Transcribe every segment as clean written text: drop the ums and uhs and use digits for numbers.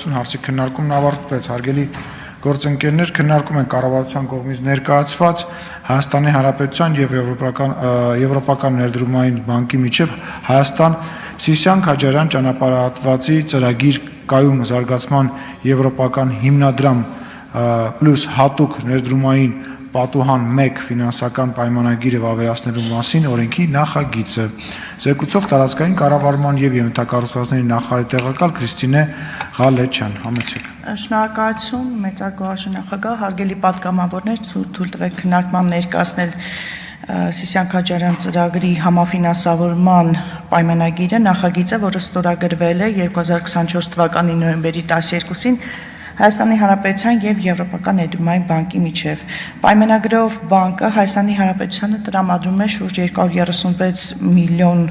շնորհակալություն, հարցի քննարկումն ավարտվեց, հարգելի գործընկերներ, քննարկում են կառավարության կողմից ներկայացված Հայաստանի Հանրապետության եւ Եվրոպական ներդրումային բանկի միջև Հայաստան Սիսիան Քաջարյան ճանապարհատվածի ծրագիր կայուն զարգացման եվրոպական հիմնադրամ պլյուս հատուկ ներդրումային պատուհան 1 ֆինանսական պայմանագիրը վավերացնելու մասին օրենքի նախագիծը։ Զեկուցող տարածքային կառավարման եւ ենթակառուցվածքների նախարարի տեղակալ Քրիստինե Ղալեչյան, համեցեք։ Շնորհակալություն, մեծարգո նախագահ, հարգելի պատգամավորներ, թույլ տվեք քննարկման ներկայացնել Սիսիան Քաջարյան ծրագրի համաֆինանսավորման պայմանագիրը, նախագիծը, որը ստորագրվել է 2024 թվականի նոյեմբերի 12-ին Հայաստանի Հանրապետության եւ Եվրոպական ներդրումային բանկի միջև։ Պայմանագրով բանկը Հայաստանի Հանրապետությանը տրամադրում է շուրջ 236 միլիոն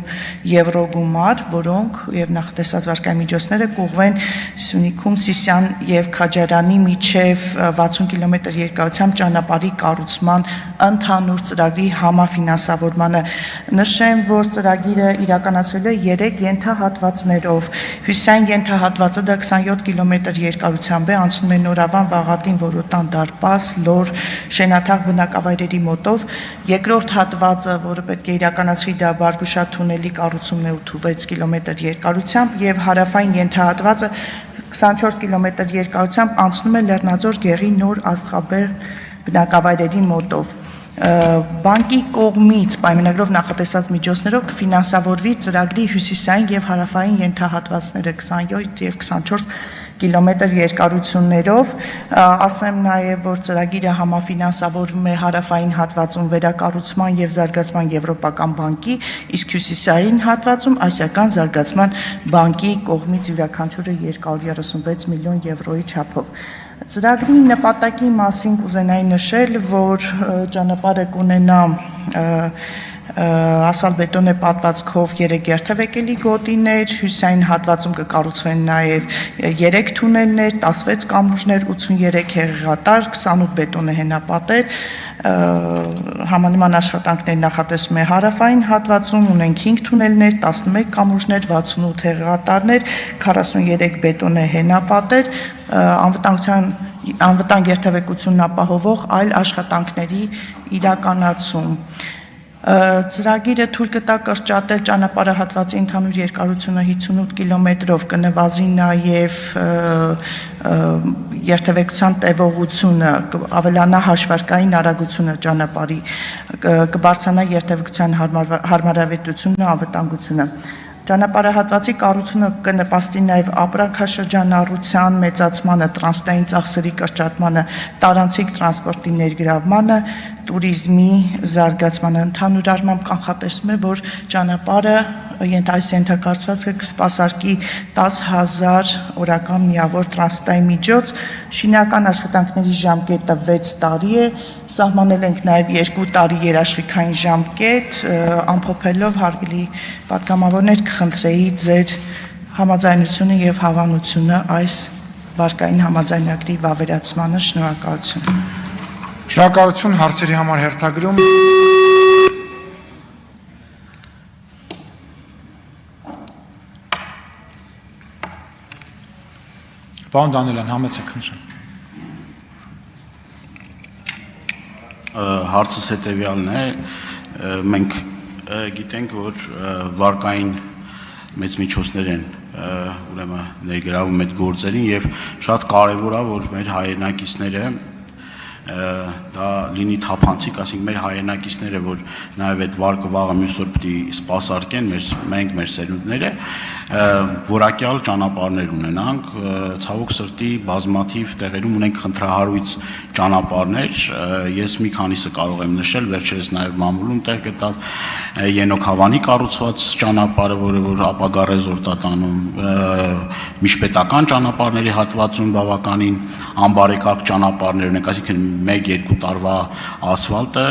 եվրո գումար, որոնք եւ նախատեսված վարկային միջոցները կուղղվեն Սյունիքում Սիսիան եւ Քաջարյանի միջև 60 կիլոմետր երկարությամբ ճանապարհի կառուցման ընդհանուր ծրագրի համաֆինանսավորմանը։ Նշեմ, որ ծրագիրը իրականացվել է 3 ենթահատվածներով։ Հյուսիսային ենթահատվածը դա 27 կիլոմետր երկարությամբ է, անցնում է Նորավան, Վաղատին, Որոտան, Դարպաս, Լոր, Շենաթաղ բնակավայրերի մոտով։ Երկրորդ հատվածը, որը պետք է իրականացվի, դա Բարգուշատ թունելի կառուցումն է 86 կիլոմետր երկարությամբ եւ հարավային ենթահատվածը 24 կիլոմետր երկարությամբ անցնում է Լեռնաձոր գեղի նոր աստղաբեր բնակավայրերի մոտով։ Բանկի կողմից պայմանագրով նախատեսված միջոցներով կֆինանսավորվի ծրագրի հյուսիսային եւ հարավային ենթահատվածները 27 եւ 24 կիլոմետր երկարություններով, ասեմ նաև, որ ծրագիրը համաֆինանսավորվում է հարավային հատվածում վերակառուցման եւ զարգացման Եվրոպական բանկի, իսկ հյուսիսային հատվածում Ասիական զարգացման բանկի կողմից յուրաքանչյուրը 236 միլիոն եվրոյի չափով։ Ծրագրի նպատակի մասին կուզենայի նշել, որ ճանապարհը կունենա ասֆալտբետոնե պատվածքով 3 երթևեկելի գոտիներ, հյուսիսային հատվածում կկառուցվեն նաև 3 թունելներ, 16 կամուրջներ, 83 հեղեղատար, 28 բետոնե հենապատեր, համանման աշխատանքներ նախատեսվում է հարավային հատվածում, ունենք 5 թունելներ, 11 կամուրջներ, 68 հեղեղատարներ, 43 բետոնե հենապատեր, անվտանգ երթևեկությունն ապահովող այլ աշխատանքների իրականացում։ Ծրագիրը թույլ կտա կրճատել ճանապարհահատվածի ընդհանուր երկարությունը 58 կիլոմետրով, կնվազի նաև երթևեկության տևողությունը, ավելանա հաշվարկային արագությունը ճանապարհի, կբարձրանա երթևեկության հարմարավետությունը, անվտանգությունը։ Ճանապարհահատվածի կառուցումը կնպաստի նաև ապրանքաշրջանառության մեծացմանը, տրանսպորտային ծախսերի կրճատմանը, տարանցիկ տրանսպորտի ներգրավմանը, տուրիզմի զարգացմանը։ Ընդհանուր առմամբ կանխատեսվում է, որ ճանապարհը ենթակառուցվածքը կսպասարկի 10,000 օրական միավոր տրանսպորտային միջոց, շինական աշխատանքների ժամկետը 6 տարի է, սահմանել ենք նաև 2 տարի երաշխիքային ժամկետ, ամփոփելով հարգելի պատգամավորներ կխնդրեի ձեր համաձայնությունը եւ հավանությունը այս վարկային համաձայնագրի վավերացմանը։ Շնորհակալություն։ Շնորհակալություն, հարցերի համար հերթագրում։ Պարոն Դանիելյան, համեցեք, խնդրեմ։ Հարցս հետևյալն է, մենք գիտենք, որ վարկային մեծ միջոցներ են ուրեմն ներգրավում այդ գործերին եւ շատ կարեւոր է, որ մեր հայրենակիցները դա լինի թափանցիկ, ասենք մեր հայրենակիցները, որ նաև այդ վարկը վաղը մյուս օր պիտի սպասարկեն, մենք մեր սերունդները, որակյալ ճանապարհներ ունենանք, ցավոք սրտի բազմաթիվ տեղերում ունենք խնդրահարույց ճանապարհներ, ես մի քանիսը կարող եմ նշել, վերջերս նաև մամուլում տեղ գտավ Ենոք-Հավանի կառուցված ճանապարհը, որը որ ապագա ռեզորտ է տանում, միջպետական ճանապարհների հատվածում բավականին անբարեկարգ ճանապարհներ ունենք, այսինքն 1-2 տարվա ասֆալտը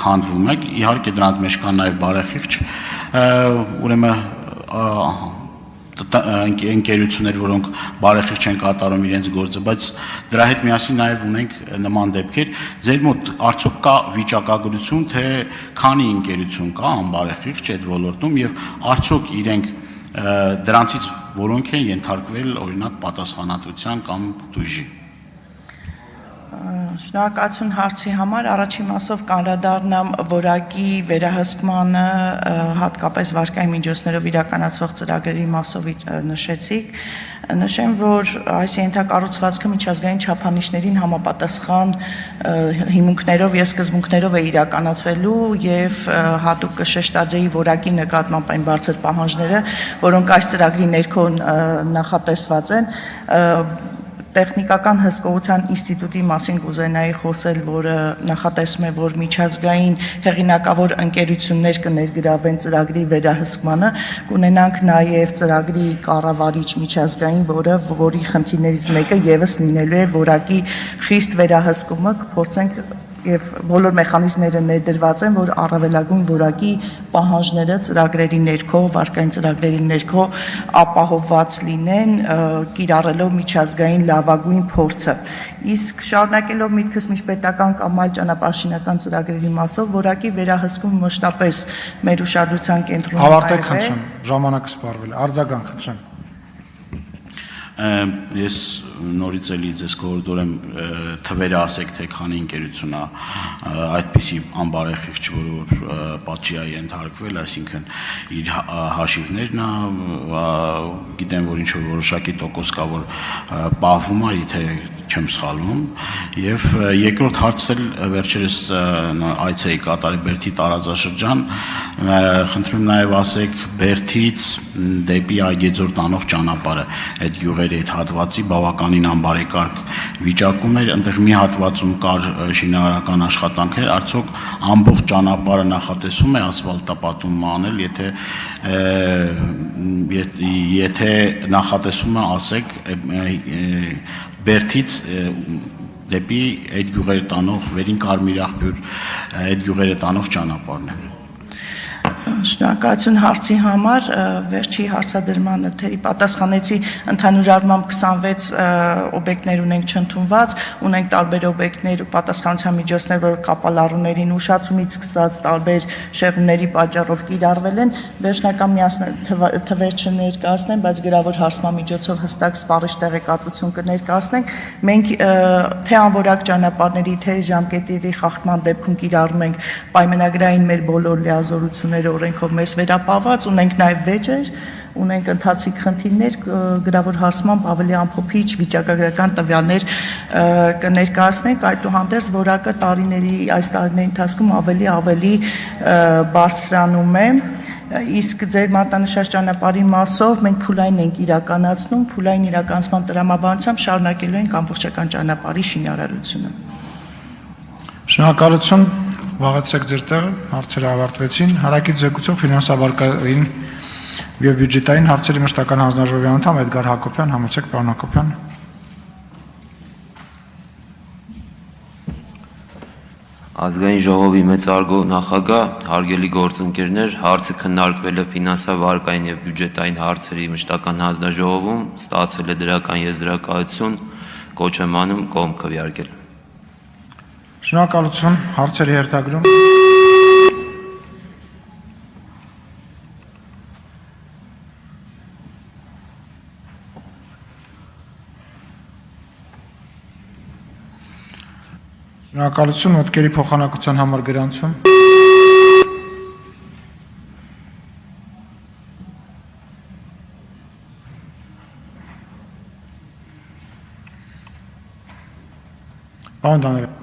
քանդվում է, իհարկե դրանց մեջ կան նաև բարեխիղճ, ուրեմն ընկերություններ, որոնք բարեխիղճ չեն կատարում իրենց գործը, բայց դրա հետ միասին նաև ունենք նման դեպքեր։ Ձեր մոտ արդյոք կա վիճակագրություն, թե քանի ընկերություն կա անբարեխիղճ այդ ոլորտում եւ արդյոք իրենք դրանցից որոնք են ենթարկվել օրինակ պատասխանատվության կամ տույժի։ Շնորհակալություն հարցի համար, առաջին մասով կանդրադառնամ որակի վերահսկմանը, հատկապես վարկային միջոցներով իրականացվող ծրագրերի մասով նշեցիք։ Նշեմ, որ այս ենթակառուցվածքը միջազգային չափանիշներին համապատասխան հիմունքներով եւ սկզբունքներով է իրականացվելու եւ հատուկ կշեշտադրեի որակի նկատմամբ այն բարձր պահանջները, որոնք այս ծրագրի ներքո նախատեսված են, Տեխնիկական հսկողության ինստիտուտի մասին կուզենայի խոսել, որը նախատեսում է, որ միջազգային հեղինակավոր ընկերություններ կներգրավեն ծրագրի վերահսկմանը, կունենանք նաև ծրագրի կառավարիչ միջազգային, որի խնդիրներից մեկը եւս լինելու է որակի խիստ վերահսկումը, կփորձենք եւ բոլոր մեխանիզմները ներդրված են, որ առավելագույն որակի պահանջները ծրագրերի ներքո, վարկային ծրագրերի ներքո ապահովված լինեն, կիրառելով միջազգային լավագույն փորձը։ Իսկ շարունակելով միտքս միջպետական կամ այլ ճանապարհաշինական ծրագրերի մասով, որակի վերահսկումը մշտապես մեր ուշադրության կենտրոնում է։ Ավարտեք խնդրեմ, ժամանակը սպառվել է, արձագանք խնդրեմ։ Ես նորից էլի ձեզ կորդորեմ թվերը ասեք, թե քանի ընկերություն է այդպիսի անբարեխիղճ, որ պատժի է ենթարկվել, այսինքն իր հաշիվներն է, գիտեմ, որ ինչ-որ որոշակի տոկոս կա, որ պահվում է, եթե չեմ սխալվում, եւ երկրորդ հարցը վերջերս այց էի կատարի Բերդի տարածաշրջան, խնդրում նաեւ ասեք Բերդից դեպի Այգեձոր տանող ճանապարհը, այդ յուղերի այդ հատվածի բավականին անբարեկարգ վիճակում էր, այնտեղ մի հատվածում կար շինարարական աշխատանքներ, արդյոք ամբողջ ճանապարհը նախատեսում է ասֆալտապատում անել, եթե նախատեսում է, ասեք, Բերդից դեպի այդ յուղերը տանող վերին Կարմիր աղբյուր այդ յուղերը տանող ճանապարհն է։ Շնորհակալություն հարցի համար, վերջի հարցադրմանը թերի պատասխանեցի, ընդհանուր առմամբ 26 օբյեկտներ ունենք չընդունված, ունենք տարբեր օբյեկտներ ու պատասխանատվության միջոցներ, որ կապալառուներին ուշացումից սկսած տարբեր շեղումների պատճառով կիրառվել են, վերջնական թվեր չներկայացնեմ, բայց գրավոր հարցման միջոցով հստակ սպառիչ տեղեկատվություն կներկայացնենք։ Մենք թե անորակ ճանապարհների, թե ժամկետների խախտման դեպքում կիրառում ենք պայմանագրային մեր բոլոր լիազորությունները օրենքով մեզ վերապահված, ունենք նաև վեճեր, ունենք ընթացիկ խնդիրներ, գրավոր հարցմամբ ավելի ամփոփիչ վիճակագրական տվյալներ կներկայացնենք, այդուհանդերձ որակը այս տարիների ընթացքում ավելի բարձրանում է, իսկ ձեր մատնանշած ճանապարհի մասով մենք փուլային ենք իրականացնում, փուլային իրականացման տրամաբանությամբ շարունակելու ենք ամբողջական ճանապարհի շինարարությունը։ Շնորհակալություն, վաղացեք ձեր տեղը, հարցերը ավարտվեցին, հարակից զեկուցող ֆինանսավարկային եւ բյուջետային հարցերի մշտական հանձնաժողովի անդամ Էդգար Հակոբյան, համեցեք պարոն Հակոբյան։ Ազգային ժողովի մեծարգո նախագահ, հարգելի գործընկերներ, հարցը քննարկվել է ֆինանսավարկային եւ բյուջետային հարցերի մշտական հանձնաժողովում, ստացել է դրական եզրակացություն, կոչ եմ անում կողմ քվեարկել։ Շնորհակալություն, հարցերի հերթագրում։ Շնորհակալություն, մտքերի փոխանակության համար գրանցում։ Պարոն Դանիել։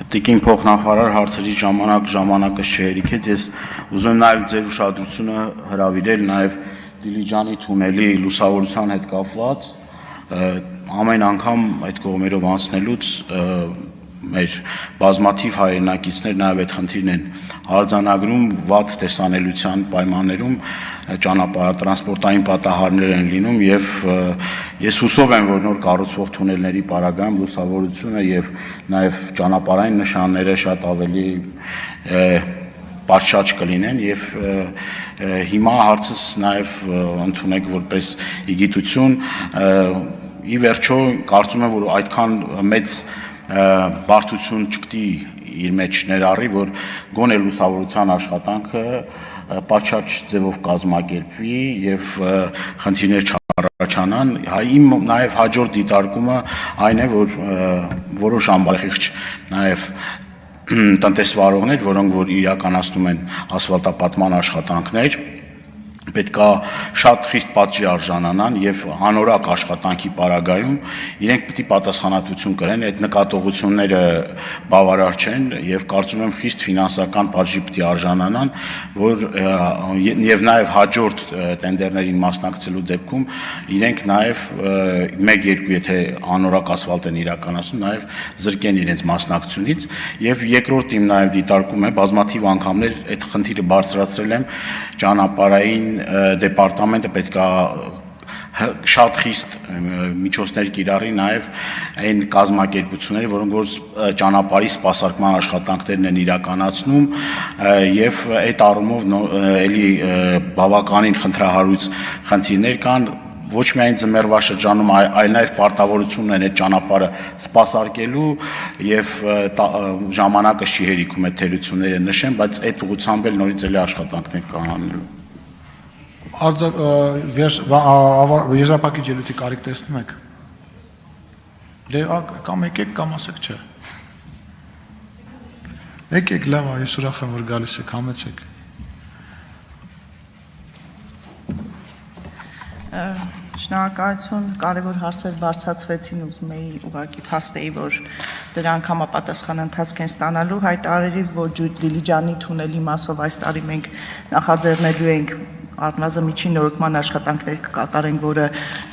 Տիկին փոխնախարար հարցերի ժամանակը չհերիքեց, ես ուզում եմ նաև ձեր ուշադրությունը հրավիրել նաև Դիլիջանի թունելի լուսավորության հետ կապված, ամեն անգամ այդ կողմերով անցնելուց մեր բազմաթիվ հայրենակիցներ նաև այդ խնդիրն են արձանագրում վատ տեսանելիության պայմաններում ճանապարհատրանսպորտային պատահարներ են լինում եւ ես հուսով եմ, որ նոր կառուցվող թունելների պարագայում լուսավորությունը եւ նաեւ ճանապարհային նշանները շատ ավելի պատշաճ կլինեն եւ հիմա հարցս նաեւ ընդունեք որպես իգիտություն ի վերջո կարծում եմ, որ այդքան մեծ բարդություն չպիտի իր մեջ ներառի, որ գոնե լուսավորության աշխատանքը պատշաճ ձևով կազմակերպվի եւ խնդիրներ չառաջանան։ Իմ նաեւ հաջորդ դիտարկումը այն է, որ որոշ ամբողջ նաեւ տնտեսվարողներ, որոնք որ իրականացնում են ասֆալտապատման աշխատանքներ, պետք է շատ խիստ պատժի արժանանան եւ անորակ աշխատանքի պարագայում իրենք պետք է պատասխանատվություն կրեն, այդ նկատողությունները բավարար չեն եւ կարծում եմ խիստ ֆինանսական պատժի պետք է արժանանան, որ եւ նաեւ հաջորդ տենդերներին մասնակցելու դեպքում իրենք նաեւ 1-2 եթե անորակ ասֆալտ են իրականացնում, նաեւ զրկեն իրենց մասնակցությունից եւ երկրորդ իմ նաեւ դիտարկում է բազմաթիվ անգամներ այդ խնդիրը բարձրացրել եմ ճանապարհային դեպարտամենտը պետք է շատ խիստ միջոցներ կիրառի նաև այն կազմակերպությունները, որոնք որ ճանապարհի սպասարկման աշխատանքներն են իրականացնում եւ այդ առումով էլի բավականին խնդրահարույց խնդիրներ կան ոչ միայն ձմեռվա շրջանում, այլ նաև պարտավորություն են այդ ճանապարհը սպասարկելու եւ ժամանակը չի հերիքում այդ թերությունները նշեն, բայց այդ ուղղությամբ էլ նորից էլի աշխատանքներ կան անելու։ Եզրափակիչ ելույթի կարիք տեսնում եք։ Դե կամ եկեք կամ ասեք չէ։ Եկեք, լավ, ես ուրախ եմ, որ գալիս եք, համեցեք։ Շնորհակալություն, կարևոր հարցեր բարձրացվեցին, ուզում էի ուղղակի փաստեի, որ դրանք համապատասխան ընթացք են ստանալու, հայտարարի, որ Դիլիջանի թունելի մասով այս տարի մենք նախաձեռնելու ենք առնվազն միջին նորոգման աշխատանքներ կկատարենք, որը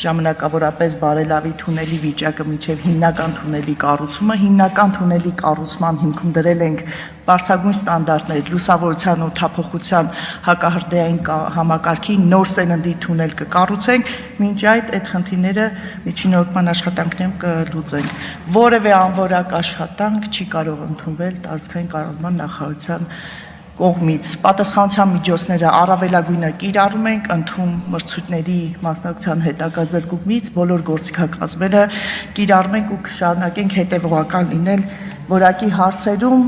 ժամանակավորապես բարելավի թունելի վիճակը մինչև հիմնական թունելի կառուցումը, հիմնական թունելի կառուցման հիմքում դրել ենք բարձրագույն ստանդարտներ լուսավորության ու թափողության հակահրդեհային համակարգի նոր սերնդի թունել կկառուցենք, մինչ այդ խնդիրները միջին նորոգման աշխատանքներում կլուծենք։ Որևէ անորակ աշխատանք չի կարող ընդունվել տարածքային կառավարման նախարարության կողմից պատասխանատվության միջոցները առավելագույնը կիրառում ենք, ընդհանուր մրցույթների մասնակցության հետագա զրկումից բոլոր գործիքակազմերը կիրառում ենք ու կշարունակենք հետևողական լինել որակի հարցերում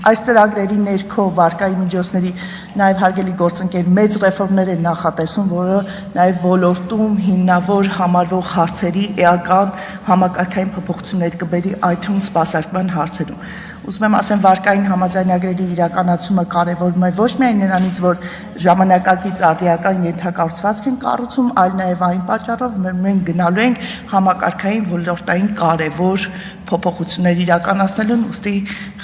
այս ծրագրերի ներքո վարկայի միջոցների նաև հարգելի գործընկեր մեծ ռեֆորմներ են նախատեսում, որը նաև ոլորտում հիմնավոր համարվող հարցերի էական համակարգային փոփոխություններ կբերի այդ թվում սպասարկման հարցերում։ Ուզում եմ ասեմ, վարկային համաձայնագրերի իրականացումը կարևորում է ոչ միայն նրանից, որ ժամանակակից արդիական ենթակառուցվածք են կառուցում, այլ նաև այն պատճառով մենք գնալու ենք համակարգային ոլորտային կարևոր փոփոխություններ իրականացնելուն, ուստի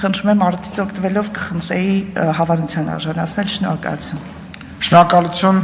խնդրում եմ արդից օգտվելով կխնդրեի հավանության արժանացնել, շնորհակալություն։ Շնորհակալություն։